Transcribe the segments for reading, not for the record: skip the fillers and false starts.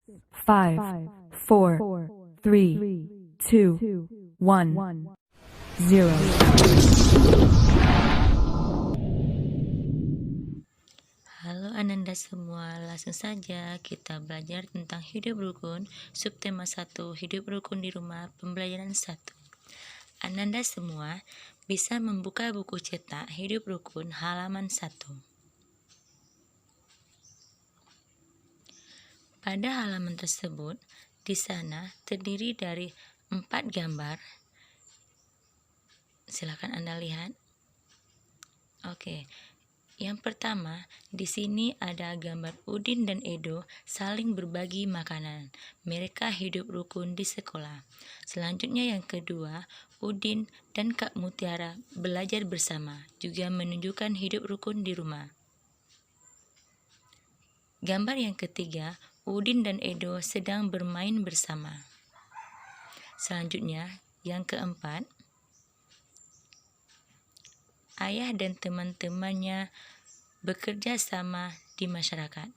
5, 4, 3, 2, 1, 0. Halo Ananda semua, langsung saja kita belajar tentang hidup rukun, subtema 1, hidup rukun di rumah, pembelajaran 1. Ananda semua bisa membuka buku cetak hidup rukun halaman 1. Pada halaman tersebut, di sana terdiri dari 4 gambar. Silakan Anda lihat. Oke. Yang pertama, di sini ada gambar Udin dan Edo saling berbagi makanan. Mereka hidup rukun di sekolah. Selanjutnya yang kedua, Udin dan Kak Mutiara belajar bersama, juga menunjukkan hidup rukun di rumah. Gambar yang ketiga, Udin dan Edo sedang bermain bersama. Selanjutnya, yang keempat, ayah dan teman-temannya bekerja sama di masyarakat.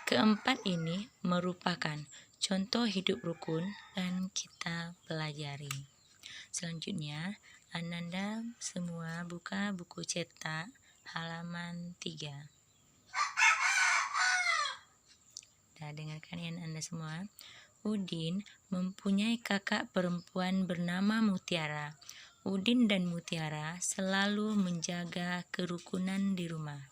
Keempat ini merupakan contoh hidup rukun dan kita pelajari. Selanjutnya, Ananda semua buka buku cetak halaman 3. Nah, dengarkan ya Anda semua. Udin mempunyai kakak perempuan bernama Mutiara. Udin dan Mutiara selalu menjaga kerukunan di rumah.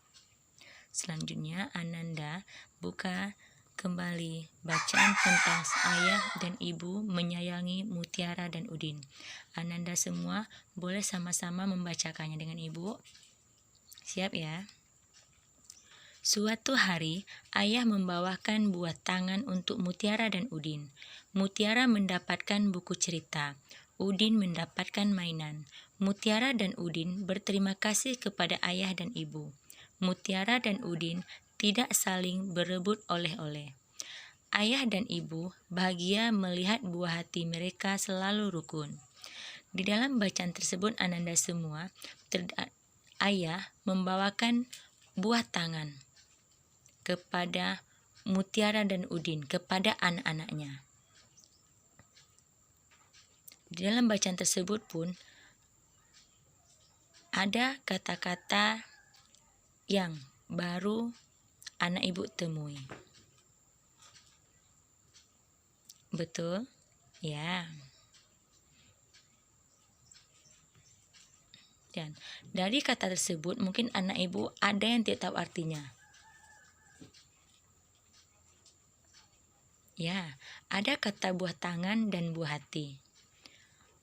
Selanjutnya, Ananda buka kembali bacaan tentang ayah dan ibu menyayangi Mutiara dan Udin. Ananda semua boleh sama-sama membacakannya dengan ibu. Siap ya? Suatu hari, ayah membawakan buah tangan untuk Mutiara dan Udin. Mutiara mendapatkan buku cerita. Udin mendapatkan mainan. Mutiara dan Udin berterima kasih kepada ayah dan ibu. Mutiara dan Udin tidak saling berebut oleh-oleh. Ayah dan ibu bahagia melihat buah hati mereka selalu rukun. Di dalam bacaan tersebut Ananda semua, ayah membawakan buah tangan kepada Mutiara dan Udin, kepada anak-anaknya. Di dalam bacaan tersebut pun ada kata-kata yang baru anak ibu temui. Betul? Ya. Dan dari kata tersebut mungkin anak ibu ada yang tidak tahu artinya. Ya, ada kata buah tangan dan buah hati.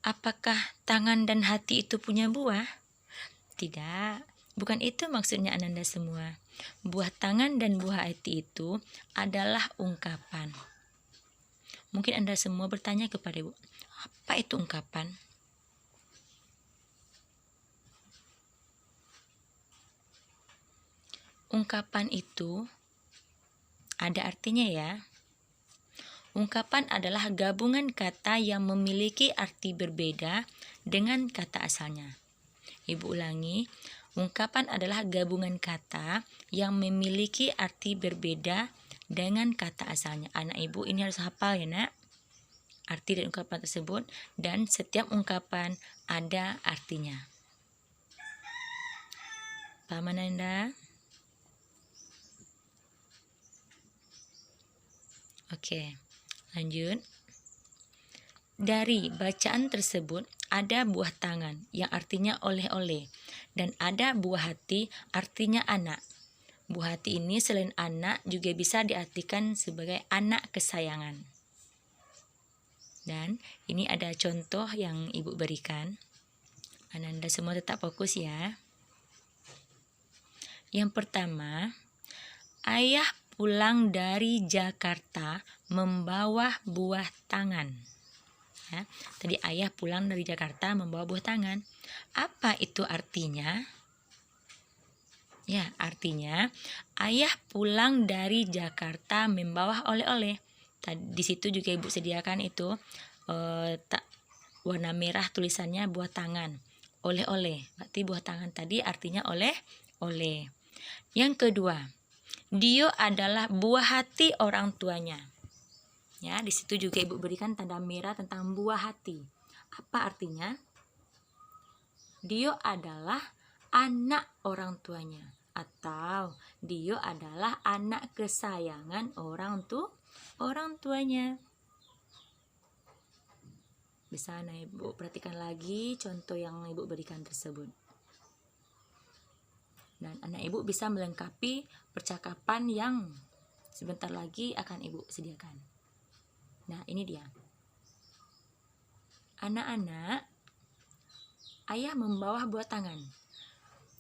Apakah tangan dan hati itu punya buah? Tidak, bukan itu maksudnya Ananda semua. Buah tangan dan buah hati itu adalah ungkapan. Mungkin Anda semua bertanya kepada ibu, apa itu ungkapan? Ungkapan itu ada artinya ya. Ungkapan adalah gabungan kata yang memiliki arti berbeda dengan kata asalnya. Ibu ulangi, ungkapan adalah gabungan kata yang memiliki arti berbeda dengan kata asalnya. Anak ibu ini harus hafal ya nak, arti dari ungkapan tersebut, dan setiap ungkapan ada artinya. Paham Ananda? Oke, lanjut. Dari bacaan tersebut ada buah tangan yang artinya oleh-oleh dan ada buah hati artinya anak. Buah hati ini selain anak juga bisa diartikan sebagai anak kesayangan. Dan ini ada contoh yang ibu berikan. Ananda semua tetap fokus ya. Yang pertama, ayah pulang dari Jakarta membawa buah tangan. Ya, tadi ayah pulang dari Jakarta membawa buah tangan. Apa itu artinya? Ya, artinya ayah pulang dari Jakarta membawa oleh-oleh. Di situ juga ibu sediakan itu warna merah tulisannya buah tangan. Oleh-oleh. Berarti buah tangan tadi artinya oleh-oleh. Yang kedua, Dio adalah buah hati orang tuanya. Ya, di situ juga Ibu berikan tanda merah tentang buah hati. Apa artinya? Dio adalah anak orang tuanya, atau Dio adalah anak kesayangan orang tuanya. Bisa Ibu perhatikan lagi contoh yang Ibu berikan tersebut. Dan anak Ibu bisa melengkapi percakapan yang sebentar lagi akan Ibu sediakan. Nah, ini dia. Anak-anak, ayah membawa buah tangan.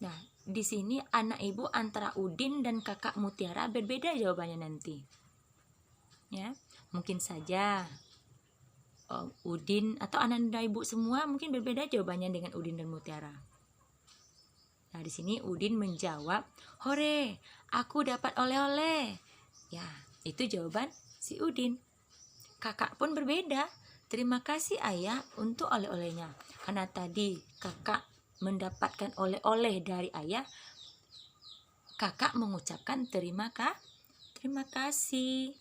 Nah, di sini anak Ibu antara Udin dan kakak Mutiara berbeda jawabannya nanti. Ya, mungkin saja Udin atau Ananda Ibu semua mungkin berbeda jawabannya dengan Udin dan Mutiara. Nah, di sini Udin menjawab, "Hore, aku dapat oleh-oleh." Ya, itu jawaban si Udin. Kakak pun berbeda. "Terima kasih ayah untuk oleh-olehnya." Karena tadi kakak mendapatkan oleh-oleh dari ayah, kakak mengucapkan terima kasih.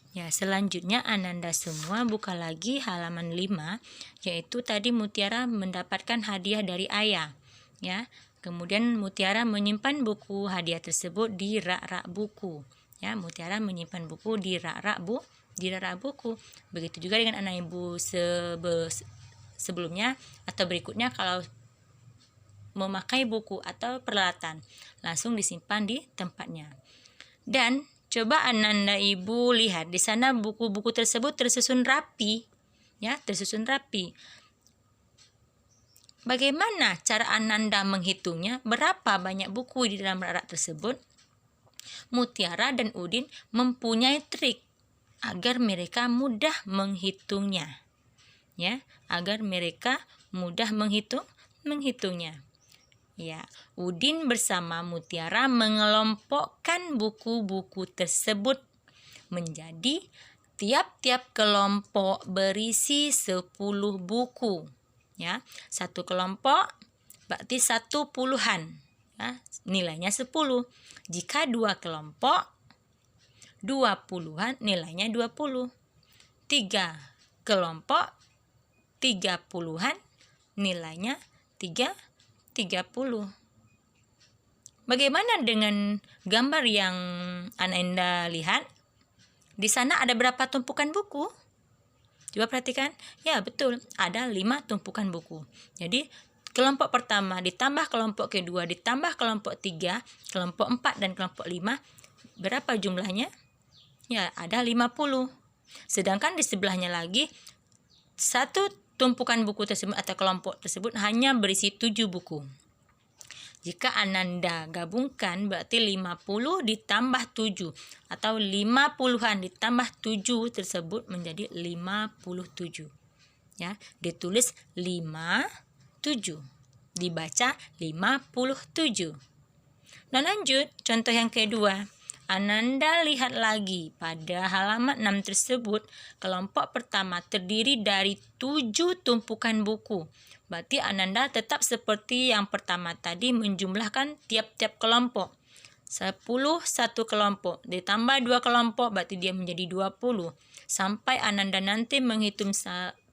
Ya, selanjutnya Ananda semua buka lagi halaman 5, yaitu tadi Mutiara mendapatkan hadiah dari ayah. Ya, kemudian Mutiara menyimpan buku hadiah tersebut di rak-rak buku. Ya, Mutiara menyimpan buku di rak-rak buku. Begitu juga dengan anak Ibu sebelumnya atau berikutnya, kalau memakai buku atau peralatan langsung disimpan di tempatnya. Dan coba Ananda Ibu lihat di sana buku-buku tersebut tersusun rapi, ya, tersusun rapi. Bagaimana cara Ananda menghitungnya? Berapa banyak buku di dalam rak-rak tersebut? Mutiara dan Udin mempunyai trik agar mereka mudah menghitungnya. Ya, agar mereka mudah menghitungnya. Ya, Udin bersama Mutiara mengelompokkan buku-buku tersebut menjadi tiap-tiap kelompok berisi 10 buku. Ya, satu kelompok berarti 10-an. Ya, nilainya 10. Jika 2 kelompok 20-an, nilainya 20. 3 kelompok 30-an, nilainya 30. Bagaimana dengan gambar yang Ananda lihat? Di sana ada berapa tumpukan buku? Coba perhatikan. Ya, betul. Ada 5 tumpukan buku. Jadi, kelompok pertama ditambah kelompok kedua ditambah kelompok 3, kelompok 4 dan kelompok 5. Berapa jumlahnya? Ya, ada 50. Sedangkan di sebelahnya lagi, satu tumpukan buku tersebut atau kelompok tersebut hanya berisi 7 buku. Jika Ananda gabungkan berarti 50 ditambah 7 atau 50-an ditambah 7 tersebut menjadi 57. Ya, ditulis 57. Dibaca 57. Dan lanjut contoh yang kedua. Ananda lihat lagi pada halaman 6 tersebut, kelompok pertama terdiri dari 7 tumpukan buku. Berarti Ananda tetap seperti yang pertama tadi menjumlahkan tiap-tiap kelompok. 10 satu kelompok ditambah 2 kelompok berarti dia menjadi 20. Sampai Ananda nanti menghitung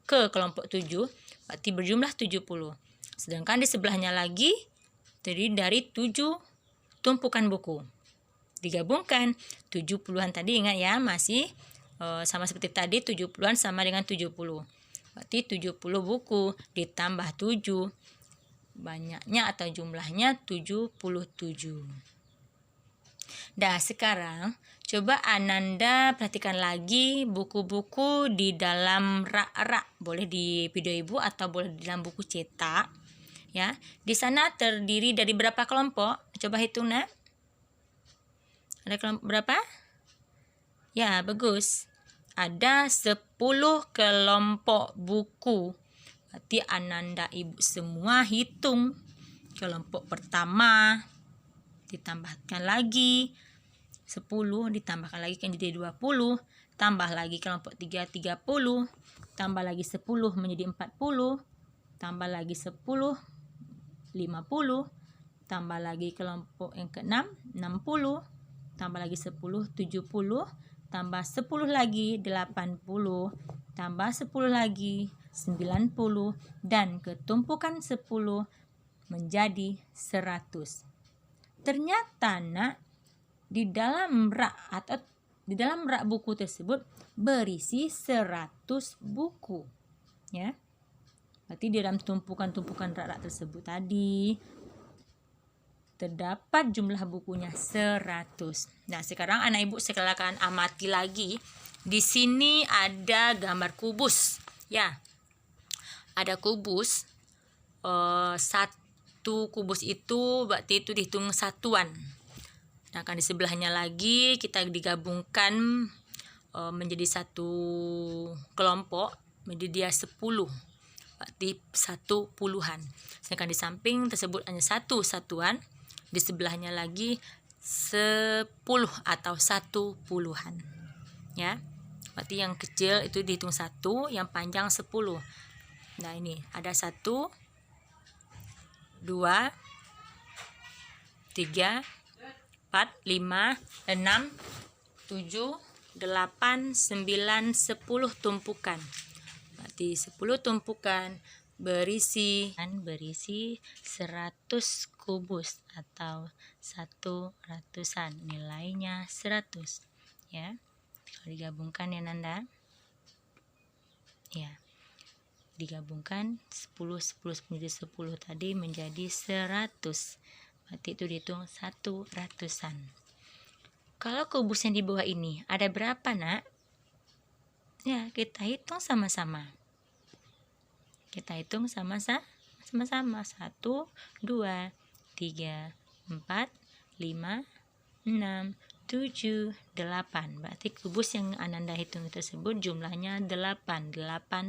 ke kelompok 7 berarti berjumlah 70. Sedangkan di sebelahnya lagi terdiri dari 7 tumpukan buku. Digabungkan 70-an tadi, ingat ya, masih sama seperti tadi, 70-an sama dengan 70. Berarti 70 buku ditambah 7, banyaknya atau jumlahnya 77. Nah, sekarang coba Ananda perhatikan lagi buku-buku di dalam rak-rak. Boleh di video Ibu atau boleh di dalam buku cetak. Ya, di sana terdiri dari berapa kelompok? Coba hitung, Nak. Ada kelompok berapa? Ya, bagus. Ada 10 kelompok buku. Berarti Ananda Ibu semua hitung. Kelompok pertama ditambahkan lagi 10, ditambahkan lagi kan jadi 20, tambah lagi kelompok 3 30, tambah lagi 10 menjadi 40, tambah lagi 10 50, tambah lagi kelompok yang ke-6 60, tambah lagi 10, 70, tambah 10 lagi 80, tambah 10 lagi 90, dan ketumpukan 10 menjadi 100. Ternyata nak, di dalam rak buku tersebut berisi 100 buku, ya. Berarti di dalam tumpukan-tumpukan rak tersebut tadi terdapat jumlah bukunya 100. Nah, sekarang anak ibu silakan amati lagi. Di sini ada gambar kubus, ya. Ada kubus. Satu kubus itu berarti itu dihitung satuan. Sedangkan di sebelahnya lagi kita digabungkan menjadi satu kelompok, menjadi dia 10. Berarti 1 puluhan. Sedangkan di samping tersebut hanya 1 satuan, di sebelahnya lagi 10 atau 1 puluhan. Ya. Berarti yang kecil itu dihitung 1, yang panjang 10. Nah, ini ada 1, 2, 3, 4, 5, 6, 7, 8, 9, 10 tumpukan. Berarti 10 tumpukan berisi 100 kubus atau 100-an. Nilainya 100, ya. Kalau digabungkan ya Nanda. Ya. Digabungkan 10 menjadi 10 tadi menjadi 100. Berarti itu dihitung 100-an. Kalau kubus yang di bawah ini ada berapa, Nak? Ya, kita hitung sama-sama. Kita hitung sama-sama. 1, 2, 3, 4, 5, 6, 7, 8. Berarti kubus yang Ananda hitung tersebut jumlahnya 8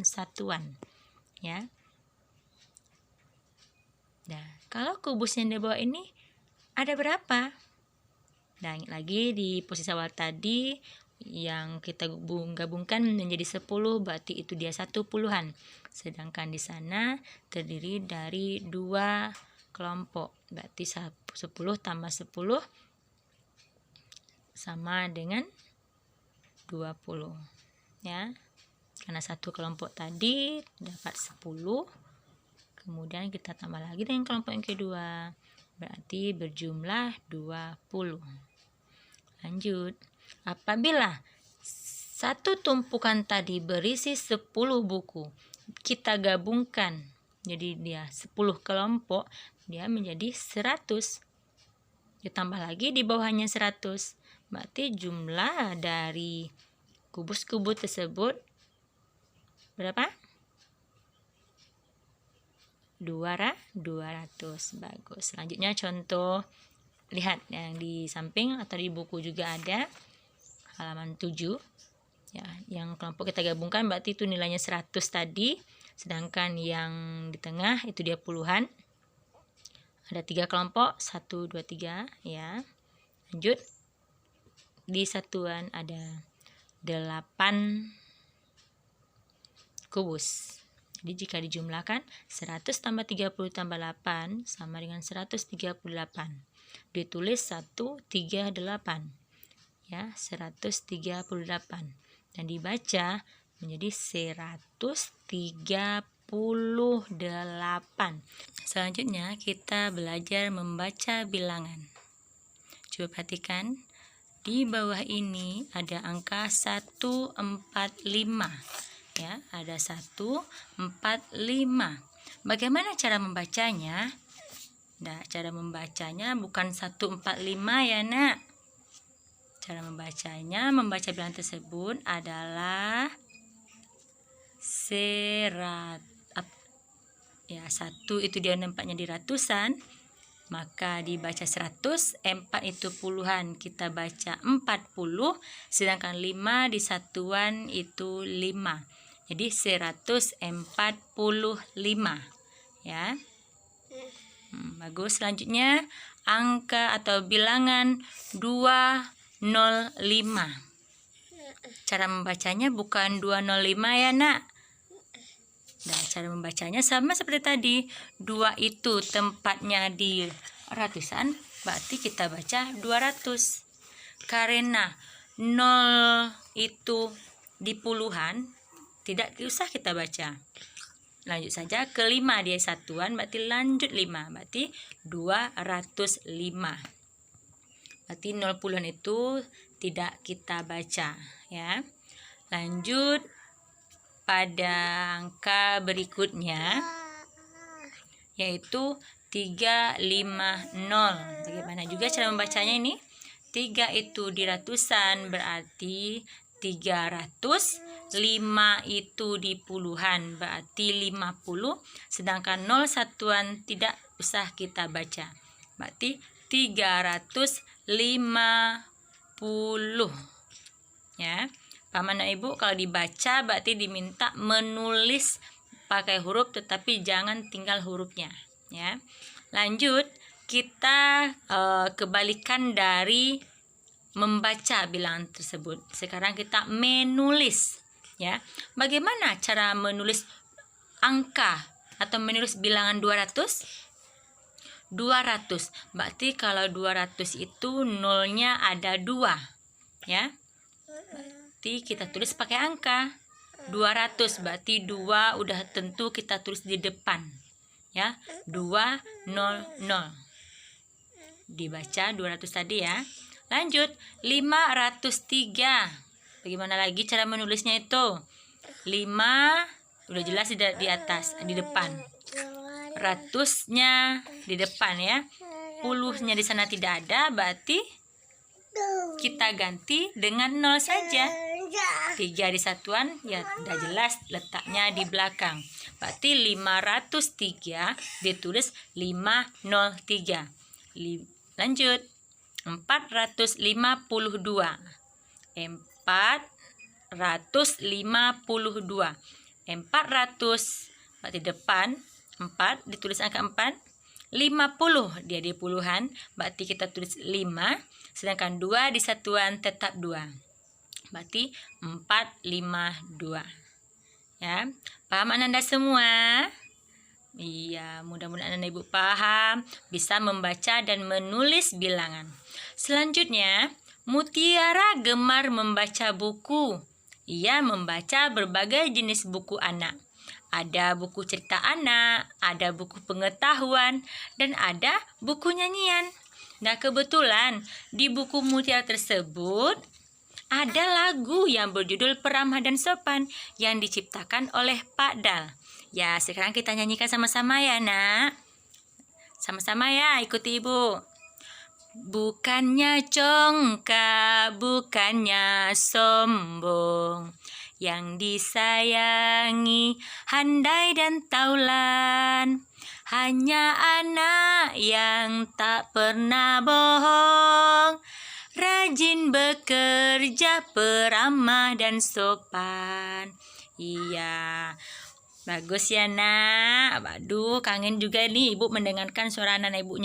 satuan. Ya. Nah, kalau kubus yang di bawah ini ada berapa? Nah, lagi di posisi awal tadi yang kita gabungkan menjadi 10, berarti itu dia 1 puluhan. Sedangkan di sana terdiri dari 2 kelompok. Berarti 10 tambah 10 sama dengan 20. Ya. Karena 1 kelompok tadi dapat 10. Kemudian kita tambah lagi dengan kelompok yang kedua. Berarti berjumlah 20. Lanjut. Apabila satu tumpukan tadi berisi 10 buku, kita gabungkan jadi dia 10 kelompok, dia menjadi 100. Ditambah lagi di bawahnya 100. Berarti jumlah dari kubus-kubus tersebut berapa? 200. Bagus. Selanjutnya contoh, lihat yang di samping atau di buku juga ada halaman 7. Ya, yang kelompok kita gabungkan berarti itu nilainya 100 tadi. Sedangkan yang di tengah itu dia puluhan. Ada 3 kelompok, 1, 2, 3, ya. Lanjut. Di satuan ada 8 kubus. Jadi jika dijumlahkan 100 tambah 30 tambah 8 sama dengan 138. Ditulis 138. Ya, 138. Dan dibaca menjadi 138. Selanjutnya kita belajar membaca bilangan. Coba perhatikan. Di bawah ini ada angka 145. Ya, ada 145. Bagaimana cara membacanya? Nah, cara membacanya bukan 145 ya, Nak. Cara membacanya, membaca bilangan tersebut adalah ya, 1 itu dia tempatnya di ratusan, maka dibaca 100, 4 itu puluhan, kita baca 40, sedangkan 5 di satuan itu 5. Jadi 145, ya. Bagus. Selanjutnya angka atau bilangan 205. Cara membacanya bukan 205 ya, Nak. Nah, cara membacanya sama seperti tadi. 2 itu tempatnya di ratusan, berarti kita baca 200. Karena 0 itu di puluhan, tidak usah kita baca. Lanjut saja ke 5, dia satuan, berarti lanjut 5, berarti 205. Berarti 0 puluhan itu tidak kita baca, ya. Lanjut pada angka berikutnya, yaitu 350. Bagaimana juga cara membacanya ini? 3 itu di ratusan, berarti 300. 5 itu di puluhan, berarti 50. Sedangkan 0 satuan tidak usah kita baca, berarti 350. Ya, paham anak ibu? Kalau dibaca berarti diminta menulis pakai huruf, tetapi jangan tinggal hurufnya, ya. Lanjut, kita kebalikan dari membaca bilangan tersebut. Sekarang kita menulis, ya. Bagaimana cara menulis angka atau menulis bilangan 200? 200. Berarti kalau 200 itu nolnya ada 2, ya. Berarti kita tulis pakai angka 200, berarti 2 udah tentu kita tulis di depan, ya. 200. Dibaca 200 tadi, ya. Lanjut 503. Bagaimana lagi cara menulisnya itu? 5 udah jelas di atas, di depan. Ratusnya di depan, ya. Puluhnya di sana tidak ada, berarti kita ganti dengan 0 saja. 3 di satuan, ya udah jelas letaknya di belakang. Berarti 503 ditulis 503. Lanjut 452. 452. 400 berarti depan 4 ditulis angka 4. 50 dia di puluhan, berarti kita tulis 5. Sedangkan 2 di satuan tetap 2. Berarti 452. Ya, paham Anda semua? Iya, mudah-mudahan Anda Ibu paham, bisa membaca dan menulis bilangan. Selanjutnya, Mutiara gemar membaca buku. Ia membaca berbagai jenis buku anak. Ada buku cerita anak, ada buku pengetahuan, dan ada buku nyanyian. Nah, kebetulan di buku Mutiara tersebut ada lagu yang berjudul Peramah dan Sopan yang diciptakan oleh Pak Dal. Ya, sekarang kita nyanyikan sama-sama ya, Nak. Sama-sama ya, ikuti Ibu. Bukannya congkak, bukannya sombong, yang disayangi handai dan taulan. Hanya anak yang tak pernah bohong, rajin bekerja, peramah dan sopan. Iya, bagus ya Nak. Aduh, kangen juga nih Ibu mendengarkan suara anak Ibu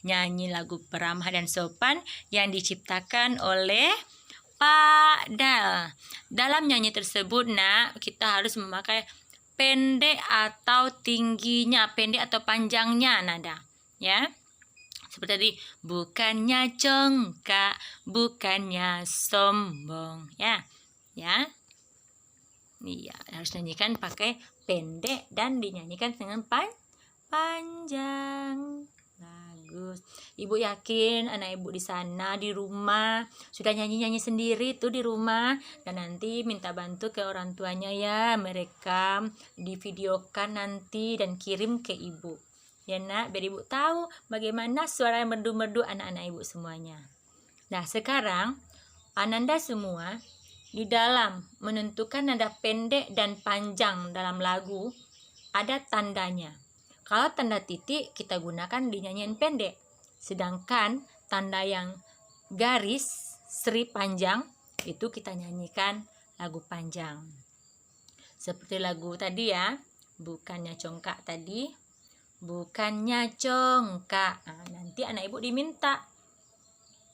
nyanyi lagu Peramah dan Sopan yang diciptakan oleh Pak Dal. Dalam nyanyi tersebut, Nak, kita harus memakai pendek atau tingginya, pendek atau panjangnya nada, ya. Seperti tadi, bukannya congkak, bukannya sombong, ya. Ya. Iya, harus nyanyikan pakai pendek dan dinyanyikan dengan panjang. Bagus. Ibu yakin anak Ibu di sana di rumah sudah nyanyi-nyanyi sendiri tuh di rumah, dan nanti minta bantu ke orang tuanya ya, mereka divideokan nanti dan kirim ke Ibu. Ya Nak, biar Ibu tahu bagaimana suara yang merdu-merdu anak-anak Ibu semuanya. Nah, sekarang Ananda semua di dalam menentukan nada pendek dan panjang dalam lagu ada tandanya. Kalau tanda titik kita gunakan di nyanyian pendek. Sedangkan tanda yang garis, seri panjang, itu kita nyanyikan lagu panjang. Seperti lagu tadi ya, bukannya congkak tadi. Bukannya congkak. Nah, nanti anak Ibu diminta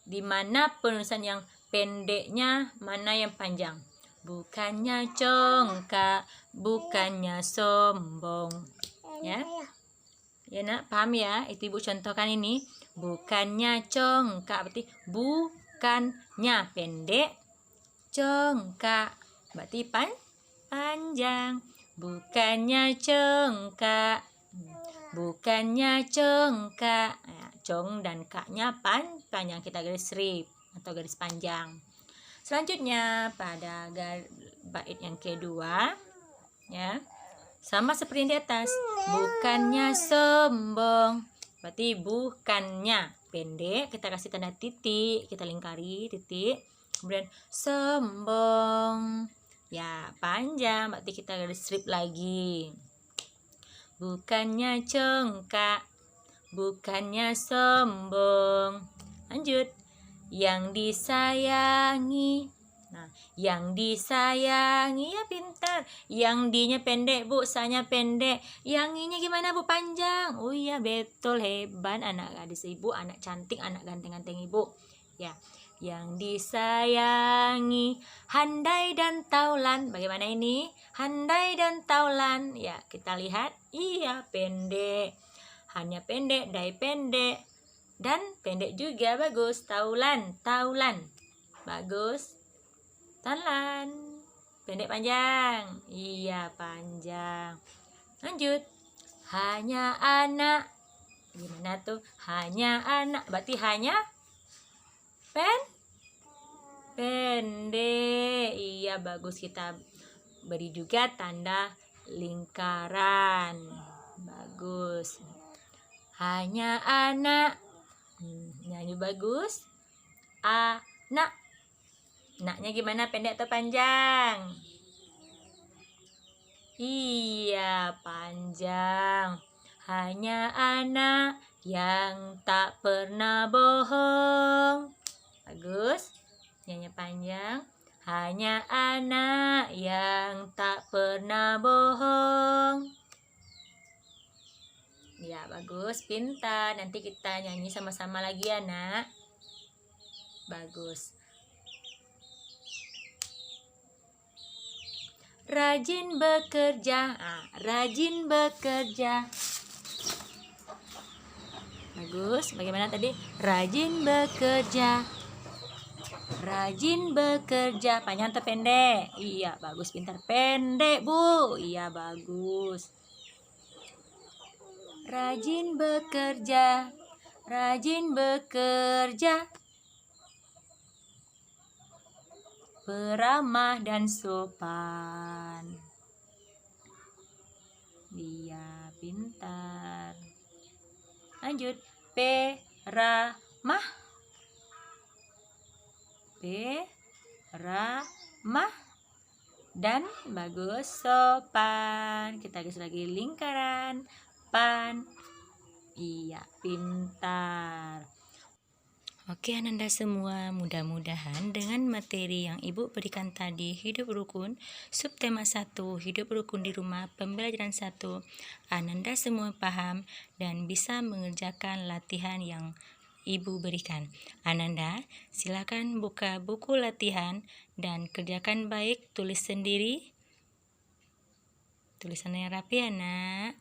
di mana penulisan yang pendeknya, mana yang panjang. Bukannya congkak, bukannya sombong. Ya. Ya Nak, paham ya? Itu Ibu contohkan ini. Bukannya congkak, berarti bukannya pendek, cengkak. Berarti panjang. Bukannya cengkak. Bukannya cengkak. Ya, cong dan kaknya panjang, kita garis strip atau garis panjang. Selanjutnya pada bait yang kedua, ya, sama seperti yang di atas. Bukannya sombong. Berarti bukannya pendek, kita kasih tanda titik, kita lingkari titik. Kemudian sombong. Ya, panjang, berarti kita garis strip lagi. Bukannya cengkak, bukannya sombong. Lanjut. Yang disayangi. Nah, yang disayangi, ya pintar. Yang D-nya pendek, Bu, sa-nya pendek. Yang I-nya gimana, Bu? Panjang. Oh iya, betul, hebat anak gadis Ibu, anak cantik, anak ganteng-ganteng Ibu. Ya. Yang disayangi, handai dan taulan. Bagaimana ini? Handai dan taulan. Ya, kita lihat. Iya, pendek. Hanya pendek, dai pendek. Dan pendek juga, bagus. Taulan, taulan. Bagus. Taulan. Pendek panjang. Iya, panjang. Lanjut. Hanya anak. Gimana tuh? Hanya anak. Berarti hanya pendek. Iya, bagus, kita beri juga tanda lingkaran. Bagus. Hanya anak. Nyanyi bagus. Anak. Naknya gimana, pendek atau panjang? Iya, panjang. Hanya anak yang tak pernah bohong. Bagus. Nyanyi panjang. Hanya anak yang tak pernah bohong. Ya, bagus, pintar. Nanti kita nyanyi sama-sama lagi ya, Nak. Bagus. Rajin bekerja. Rajin bekerja. Bagus. Bagaimana tadi? Rajin bekerja. Rajin bekerja. Panjang atau pendek? Iya, bagus, pintar. Pendek, Bu. Iya, bagus. Rajin bekerja. Rajin bekerja. Beramah dan sopan. Iya, pintar. Lanjut. Peramah. Peramah dan bagus, sopan. Kita garis lagi lingkaran. Pan. Iya, pintar. Oke, Ananda semua, mudah-mudahan dengan materi yang Ibu berikan tadi, hidup rukun, subtema 1, hidup rukun di rumah, pembelajaran 1, Ananda semua paham dan bisa mengerjakan latihan yang Ibu berikan. Ananda, silakan buka buku latihan dan kerjakan baik, tulis sendiri. Tulisannya rapi ya, Nak.